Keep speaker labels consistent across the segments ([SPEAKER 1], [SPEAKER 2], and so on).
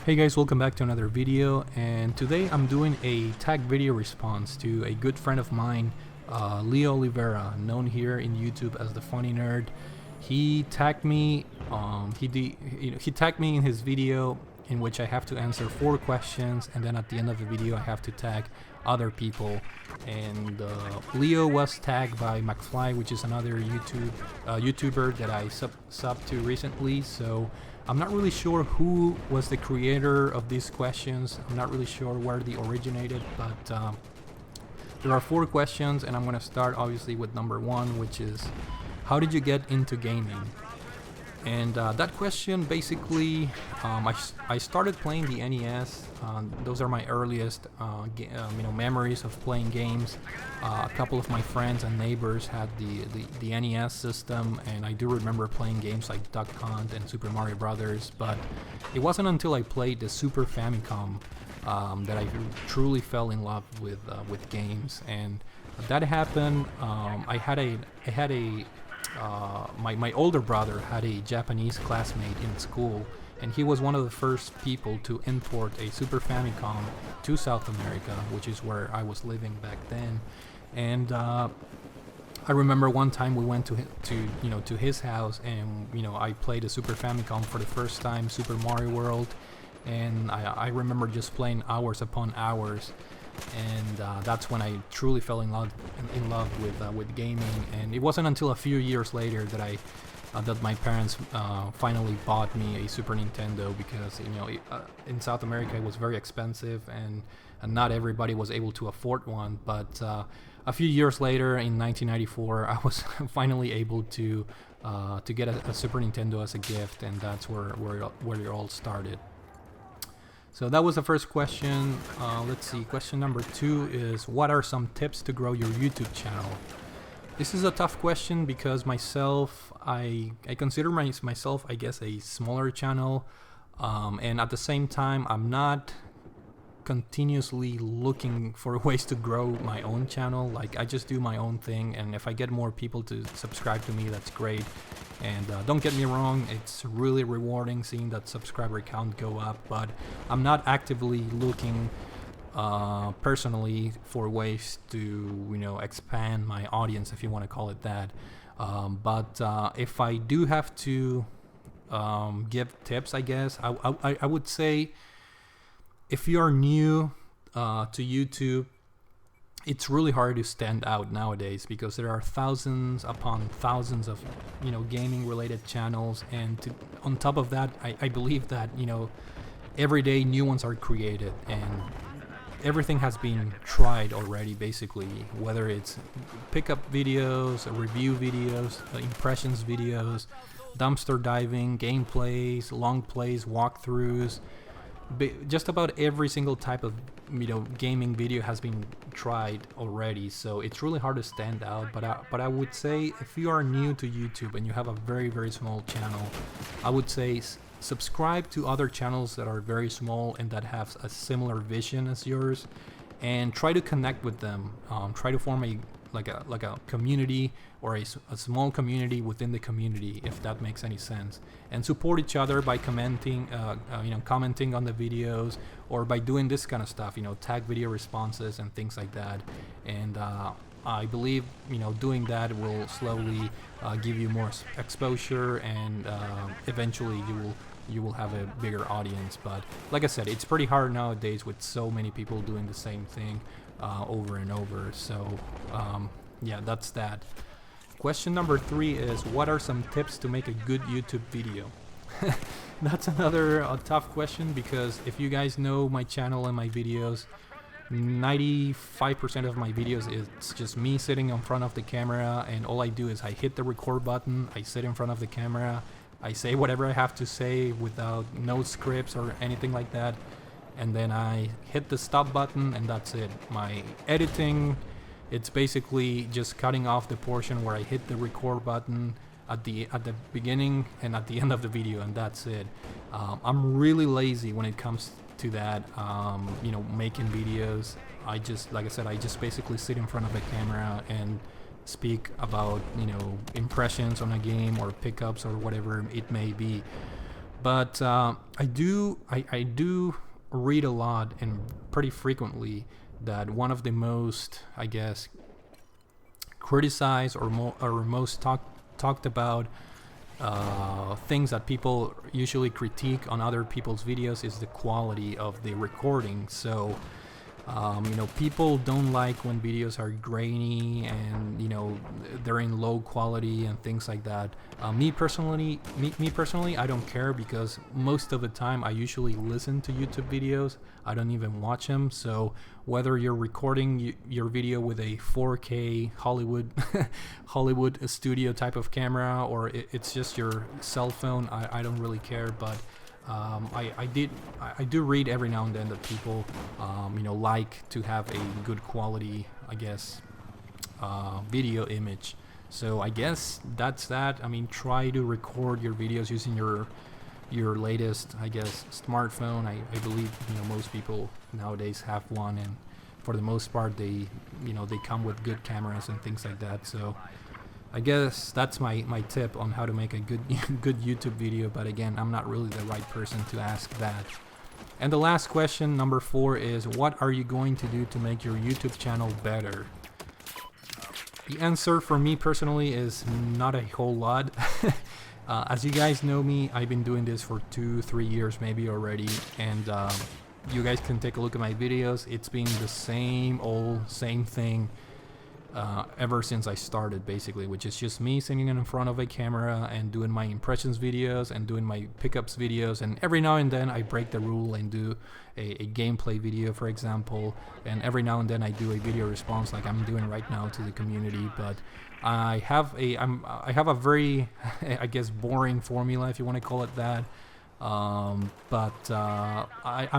[SPEAKER 1] Hey guys, welcome back to another video, and today I'm doing a tag video response to a good friend of mine, Leo Oliveira, known here in YouTube as the Funny Nerd. He tagged me. He tagged me in his video in which I have to answer 4 questions, and then at the end of the video I have to tag other people. And Leo was tagged by McFly, which is another YouTuber that I subbed to recently. So I'm not really sure who was the creator of these questions. I'm not really sure where they originated, but there are 4 questions, and I'm going to start obviously with number 1, which is, how did you get into gaming? And that question basically, I started playing the NES. Those are my earliest memories of playing games. A couple of my friends and neighbors had the NES system, and I do remember playing games like Duck Hunt and Super Mario Brothers. But it wasn't until I played the Super Famicom that I truly fell in love with games. And that happened. My older brother had a Japanese classmate in school, and he was one of the first people to import a Super Famicom to South America, which is where I was living back then. And I remember one time we went to his house, and I played a Super Famicom for the first time, Super Mario World, and I remember just playing hours upon hours. And that's when I truly fell in love with gaming. And it wasn't until a few years later that that my parents finally bought me a Super Nintendo, because in South America it was very expensive, and not everybody was able to afford one. But a few years later, in 1994, I was finally able to get a Super Nintendo as a gift, and that's where it all started. So that was the first question. Let's see, question number 2 is, what are some tips to grow your YouTube channel? This is a tough question because myself, I consider myself, I guess, a smaller channel, and at the same time I'm not continuously looking for ways to grow my own channel. Like, I just do my own thing, and if I get more people to subscribe to me, that's great. And don't get me wrong, it's really rewarding seeing that subscriber count go up, but I'm not actively looking personally for ways to expand my audience, if you want to call it that. But if I do have to give tips, I guess I would say, if you are new to YouTube, it's really hard to stand out nowadays, because there are thousands upon thousands of gaming related channels, and on top of that, I believe that every day new ones are created, and everything has been tried already, basically, whether it's pickup videos, review videos, impressions videos, dumpster diving, gameplays, long plays, walkthroughs. Just about every single type of gaming video has been tried already, so it's really hard to stand out. But I would say, if you are new to YouTube and you have a very, very small channel, I would say subscribe to other channels that are very small and that have a similar vision as yours, and try to connect with them. Try to form a community, or a small community within the community, if that makes any sense, and support each other by commenting on the videos, or by doing this kind of stuff, tag video responses and things like that. And I believe doing that will slowly give you more exposure, and eventually you will have a bigger audience. But like I said, it's pretty hard nowadays with so many people doing the same thing over and over. So yeah, that's that. Question number 3 is, what are some tips to make a good YouTube video? That's another tough question, because if you guys know my channel and my videos, 95% of my videos, it's just me sitting in front of the camera, and all I do is I hit the record button, I sit in front of the camera, I say whatever I have to say without no scripts or anything like that, and then I hit the stop button, and that's it. My editing, it's basically just cutting off the portion where I hit the record button at the beginning and at the end of the video, and that's it. I'm really lazy when it comes to that, making videos. Like I said, I just basically sit in front of the camera and speak about impressions on a game or pickups or whatever it may be. But I do read a lot and pretty frequently that one of the most, I guess, criticized or most talked about things that people usually critique on other people's videos is the quality of the recording. So people don't like when videos are grainy and they're in low quality and things like that. Me personally, I don't care, because most of the time I usually listen to YouTube videos. I don't even watch them. So whether you're recording your video with a 4K Hollywood studio type of camera, or it's just your cell phone, I don't really care. But I do read every now and then that people like to have a good quality, I guess, video image. So I guess that's that. I mean, try to record your videos using your latest, I guess, smartphone. I believe most people nowadays have one, and for the most part they come with good cameras and things like that. So I guess that's my tip on how to make a good YouTube video. But again, I'm not really the right person to ask that. And the last question, number 4, is what are you going to do to make your YouTube channel better? The answer for me personally is not a whole lot. As you guys know me, I've been doing this for 2-3 years maybe already, and you guys can take a look at my videos. It's been the same thing ever since I started, basically, which is just me sitting in front of a camera and doing my impressions videos and doing my pickups videos, and every now and then I break the rule and do a gameplay video, for example, and every now and then I do a video response like I'm doing right now to the community. But I have a very I guess boring formula, if you want to call it that. I'm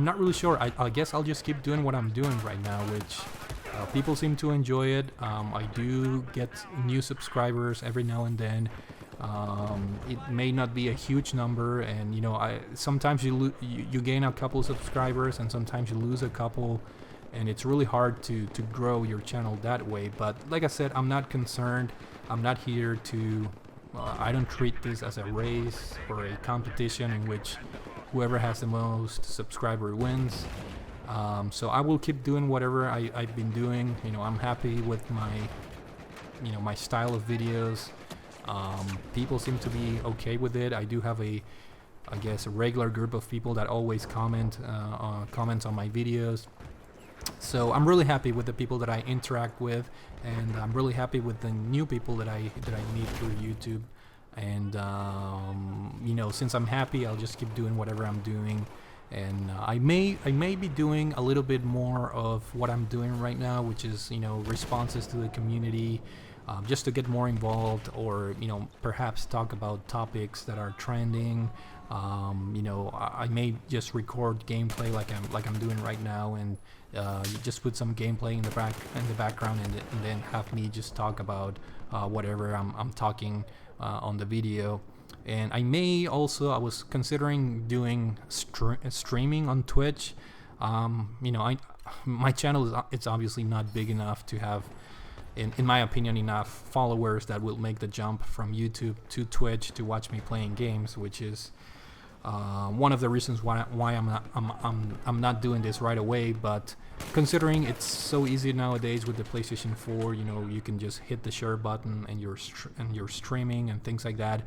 [SPEAKER 1] not really sure. I guess I'll just keep doing what I'm doing right now, which people seem to enjoy it. I do get new subscribers every now and then. It may not be a huge number, and sometimes you gain a couple subscribers and sometimes you lose a couple, and it's really hard to grow your channel that way. But like I said, I'm not concerned. I'm not here to I don't treat this as a race or a competition in which whoever has the most subscriber wins. So I will keep doing whatever I've been doing. I'm happy with my style of videos. People seem to be okay with it. I do have a regular group of people that always comments on my videos. So I'm really happy with the people that I interact with, and I'm really happy with the new people that I meet through YouTube. And since I'm happy, I'll just keep doing whatever I'm doing. And I may be doing a little bit more of what I'm doing right now, which is responses to the community, just to get more involved, or perhaps talk about topics that are trending. I may just record gameplay like I'm doing right now, and just put some gameplay in the background, and then have me just talk about whatever I'm talking on the video. And I was considering doing streaming on Twitch. My channel it's obviously not big enough to have, in my opinion, enough followers that will make the jump from YouTube to Twitch to watch me playing games, which is one of the reasons why I'm not doing this right away. But considering it's so easy nowadays with the PlayStation 4, you can just hit the share button and you're streaming and things like that.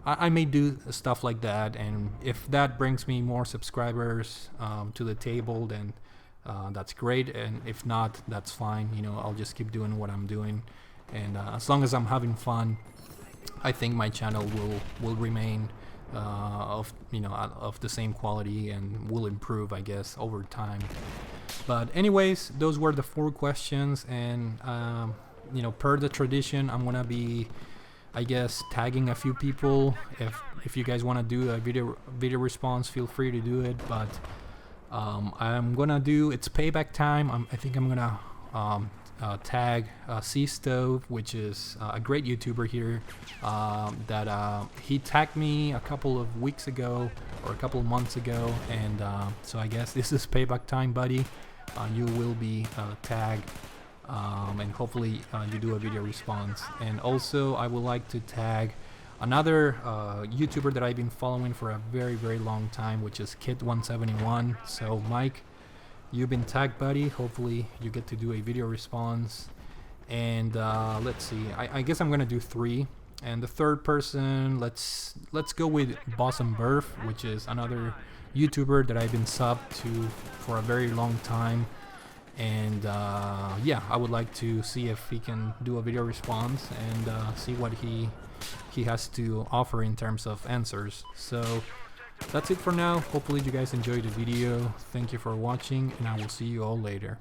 [SPEAKER 1] I may do stuff like that, and if that brings me more subscribers to the table, then that's great. And if not, that's fine. I'll just keep doing what I'm doing, and as long as I'm having fun, I think my channel will remain of the same quality and will improve, I guess, over time. But anyways, those were the 4 questions, and per the tradition, I'm gonna be, I guess, tagging a few people. If you guys want to do a video response, feel free to do it. But I'm gonna do, it's payback time. I think I'm gonna tag Sea Stove, which is a great YouTuber here, that he tagged me a couple of weeks ago or a couple of months ago, and so I guess this is payback time, buddy. You will be tagged, and hopefully you do a video response. And also I would like to tag Another YouTuber that I've been following for a very long time, which is Kit171. So Mike, you've been tagged, buddy. Hopefully you get to do a video response. And let's see, I guess I'm gonna do 3. And the third person, let's go with Bossum Burf, which is another YouTuber that I've been subbed to for a very long time. And yeah, I would like to see if he can do a video response and see what he has to offer in terms of answers. So that's it for now. Hopefully you guys enjoyed the video. Thank you for watching, and I will see you all later.